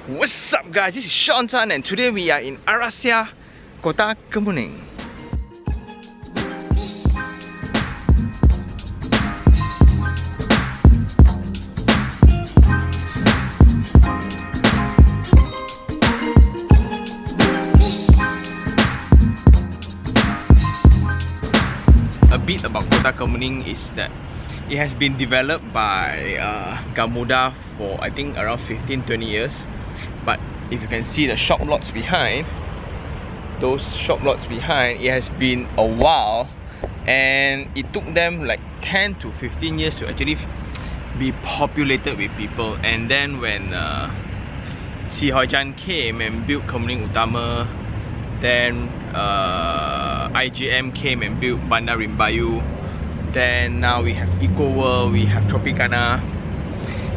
What's up guys, this is Shoutout and today we are in Arahsia, Kota Kemuning. A bit about Kota Kemuning is that it has been developed by Gamuda for I think around 15-20 years. But if you can see the shop lots behind, those shop lots behind, it has been a while and it took them like 10 to 15 years to actually be populated with people. And then when Si Hoijan came and built Kemuning Utama, then IGM came and built Bandar Rimbayu, then now we have Ecoworld, we have Tropicana.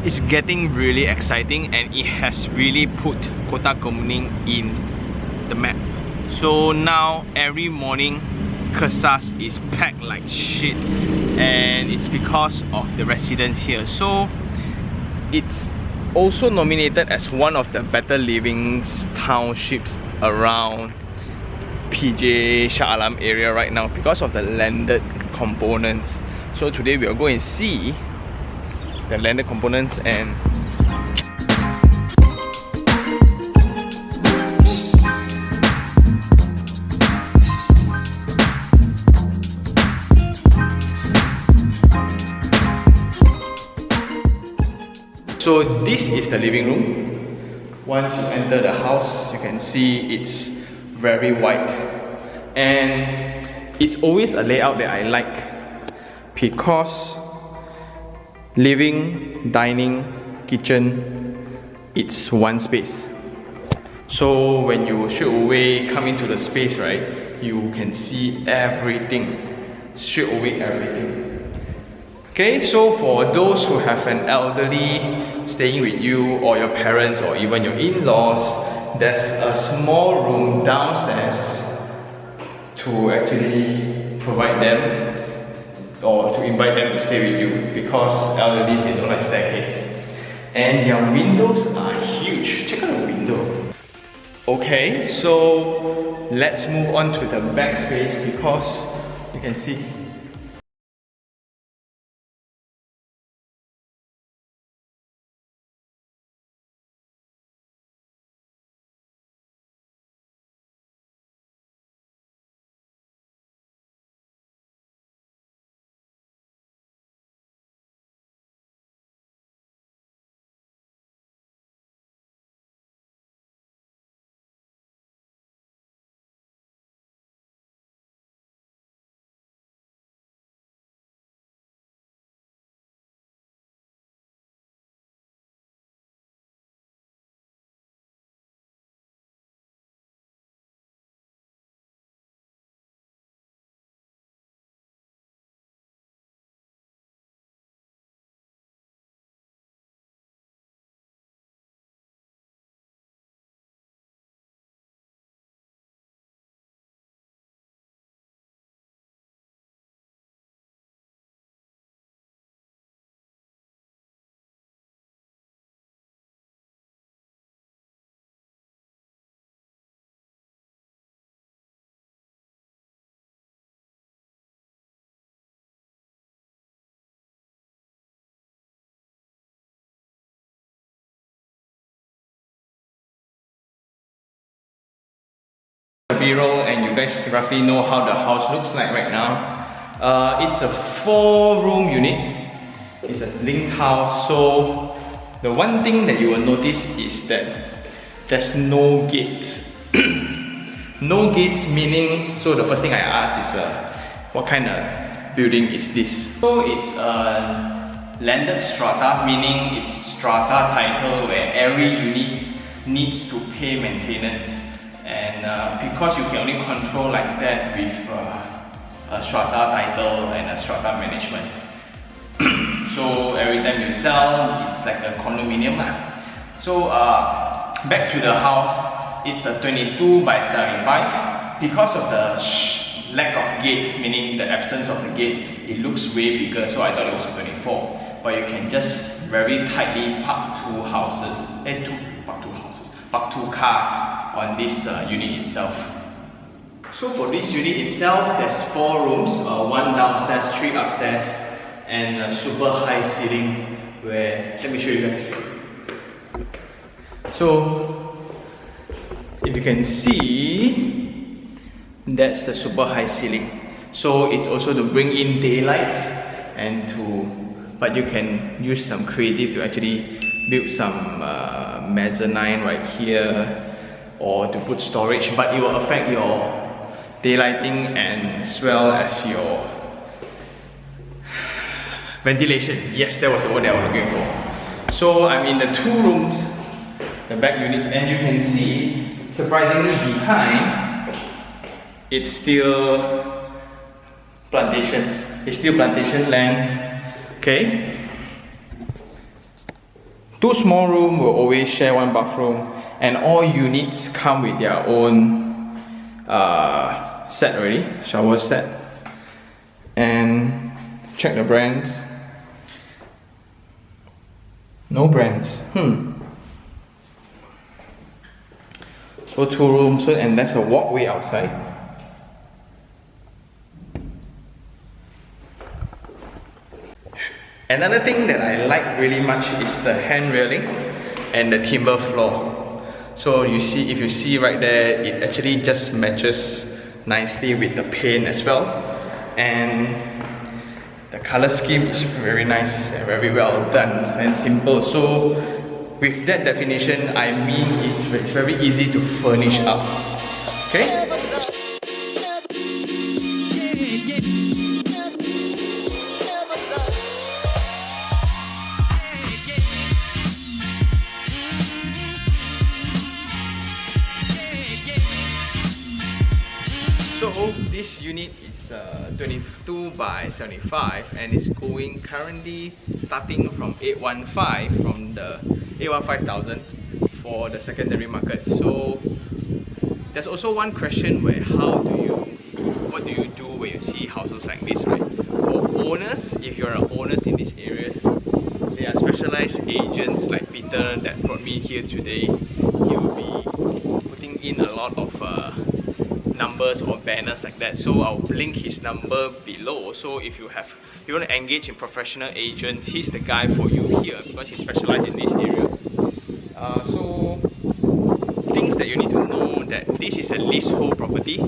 It's getting really exciting and it has really put Kota Kemuning in the map. So now every morning Kesas is packed like shit, and it's because of the residents here. So it's also nominated as one of the better living townships around PJ Shah Alam area right now because of the landed components. So today we'll go and see the landed components and so this is the living room. Once you enter the house, you can see it's very white and it's always a layout that I like because living, dining, kitchen, it's one space. So when you straight away come into the space, right, you can see everything. Straight away everything. Okay, so for those who have an elderly staying with you, or your parents, or even your in-laws, there's a small room downstairs to actually provide them or to invite them to stay with you, because elderly, they don't like staircase. And their windows are huge. Check out the window. Okay, so let's move on to the back space because you can see B-roll and you guys roughly know how the house looks like right now. It's a 4-room unit. It's a linked house. So the one thing that you will notice is that there's no gates. No gates meaning, so the first thing I asked is what kind of building is this? So it's a landed strata, meaning it's strata title where every unit needs to pay maintenance. And because you can only control like that with a strata title and a strata management. So every time you sell, it's like a condominium. So back to the house, it's a 22 by 75. Because of the lack of gate, meaning the absence of the gate, it looks way bigger, so I thought it was a 24. But you can just very tightly park two houses. park 2 cars on this unit itself. So for this unit itself, there's 4 rooms, 1 downstairs, 3 upstairs, and a super high ceiling where, let me show you guys. So if you can see, that's the super high ceiling. So it's also to bring in daylight and but you can use some creative to actually build some mezzanine right here or to put storage, but it will affect your daylighting and as well as your ventilation. Yes, that was the word that I was looking for. So I'm in the 2 rooms, the back units, and you can see, surprisingly behind, it's still plantations. It's still plantation land. Okay. 2 small rooms will always share 1 bathroom, and all units come with their own set already, shower set. And check the brands. No brands. So 2 rooms, and that's a walkway outside. Another thing that I like really much is the hand railing and the timber floor. So you see, if you see right there, it actually just matches nicely with the paint as well. And the color scheme is very nice and very well done and simple. So with that definition, I mean it's very easy to furnish up. Okay? So this unit is 22 by 75 and it's going currently starting from 815 from the 815,000 for the secondary market. So there's also one question where what do you do when you see houses like this, right? For owners, if you're owners in these areas, they are specialized agents like Peter that brought me here today. He will be putting in a lot of numbers or banners like that, so I'll link his number below. So if you want to engage in professional agents, he's the guy for you here because he specializes in this area. So things that you need to know, that this is a leasehold property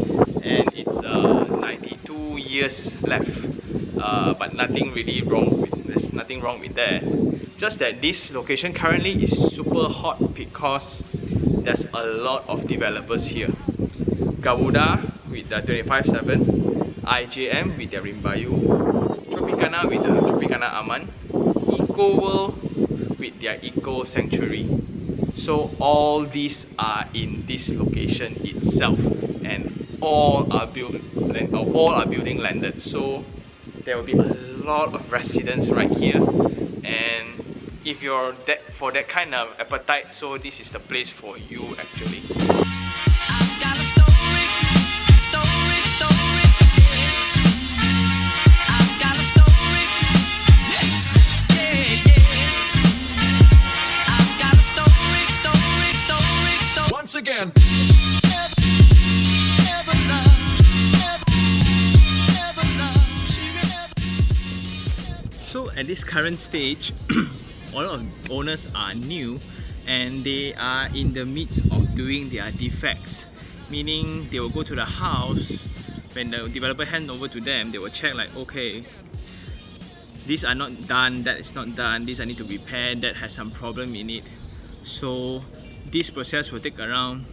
and it's 92 years left, but nothing really wrong there's nothing wrong with that. Just that this location currently is super hot because there's a lot of developers here. Gamuda with the 25/7, IJM with their Rimbayu, Tropicana with the Tropicana Aman, Ecoworld with their Eco Sanctuary. So all these are in this location itself, and all are building landed. So there will be a lot of residents right here, and if you're for that kind of appetite, so this is the place for you actually. Again. So at this current stage, all of the owners are new and they are in the midst of doing their defects, meaning they will go to the house. When the developer hand over to them, they will check like, okay, these are not done, that is not done, these I need to repair, that has some problem in it. So this process will take around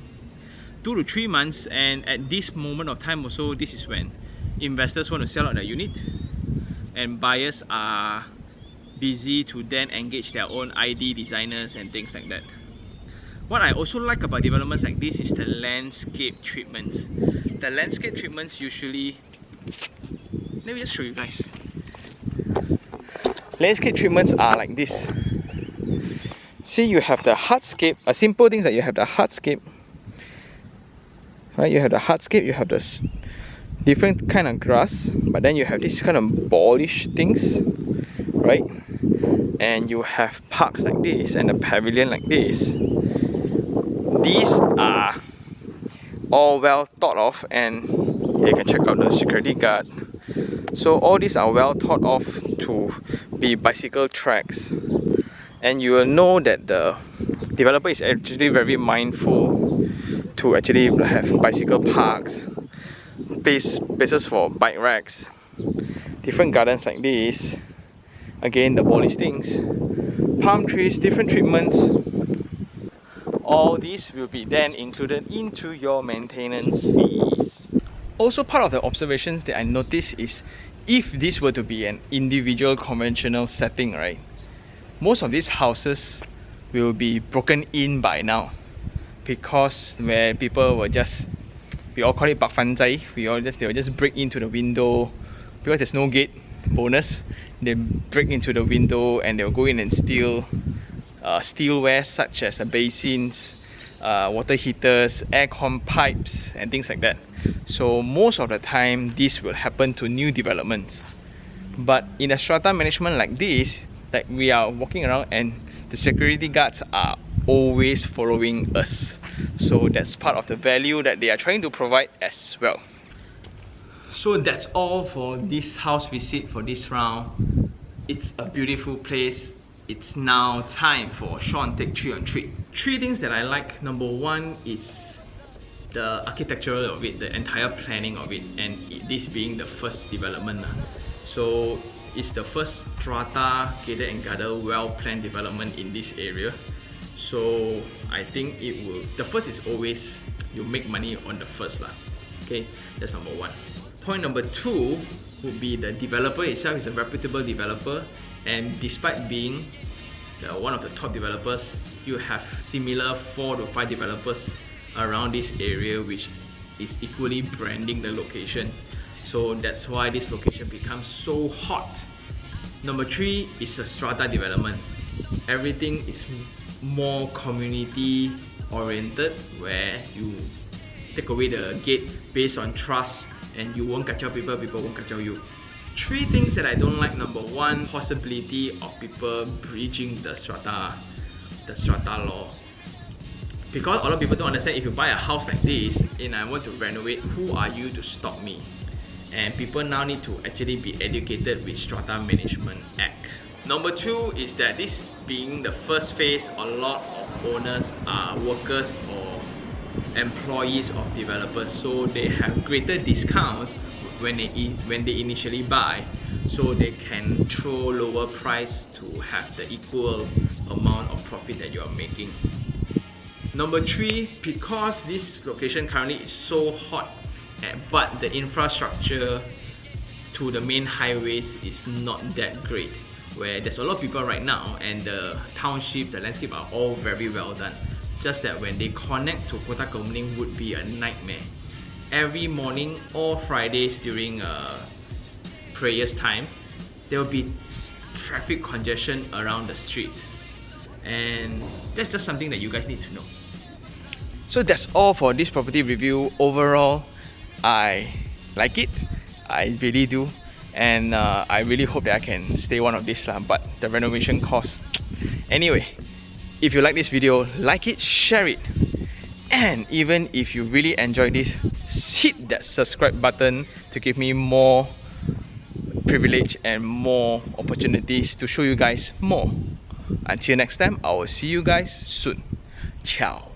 2 to 3 months, and at this moment of time also, this is when investors want to sell out their unit and buyers are busy to then engage their own ID designers and things like that. What I also like about developments like this is the landscape treatments. The landscape treatments usually, let me just show you guys. Landscape treatments are like this. See, you have the hardscape. A simple thing is that you have the hardscape, right? You have the hardscape, you have the different kind of grass, but then you have this kind of polished things, right? And you have parks like this and a pavilion like this. these are all well thought of, and you can check out the security guard. So all these are well thought of to be bicycle tracks, and you will know that the developer is actually very mindful to actually have bicycle parks, places for bike racks, different gardens like this. Again, the ball listings, palm trees, different treatments. All these will be then included into your maintenance fees. Also, part of the observations that I noticed is, if this were to be an individual conventional setting, right, most of these houses will be broken in by now, because where people will just, we all call it bak fan zai, they will just break into the window because there's no gate. Bonus, they break into the window and they'll go in and steal steelware such as basins, water heaters, aircon pipes and things like that. So most of the time this will happen to new developments. But in a strata management like this, like we are walking around and the security guards are always following us. So that's part of the value that they are trying to provide as well. So that's all for this house visit for this round. It's a beautiful place. It's now time for Sean Take 3 on 3. Three things that I like. Number one is the architectural of it, the entire planning of it, and this being the first development. So it's the first strata gated and guarded well-planned development in this area. So I think it will, the first is always, you make money on the first lah. Okay, that's number one. Point number two would be the developer itself is a reputable developer, and despite being one of the top developers, you have similar 4 to 5 developers around this area which is equally branding the location. So that's why this location becomes so hot. Number 3 is a strata development. Everything is more community oriented, where you take away the gate based on trust, and you won't kacau people, people won't kacau you. 3 things that I don't like. Number 1, possibility of people breaching the strata law. Because a lot of people don't understand, if you buy a house like this and I want to renovate, who are you to stop me? And people now need to actually be educated with Strata Management Act. Number 2 is that this being the first phase, a lot of owners are workers or employees of developers, so they have greater discounts when they initially buy, so they can throw lower price to have the equal amount of profit that you are making. Number 3, because this location currently is so hot, but the infrastructure to the main highways is not that great, where there's a lot of people right now and the townships, the landscape are all very well done. Just that when they connect to Kota Kemuning would be a nightmare. Every morning or Fridays during prayers time, there will be traffic congestion around the street, and that's just something that you guys need to know. So that's all for this property review. Overall, I like it, I really do, and I really hope that I can stay one of these lah, but the renovation cost. Anyway, if you like this video, like it, share it, and even if you really enjoyed this, hit that subscribe button to give me more privilege and more opportunities to show you guys more. Until next time, I will see you guys soon. Ciao.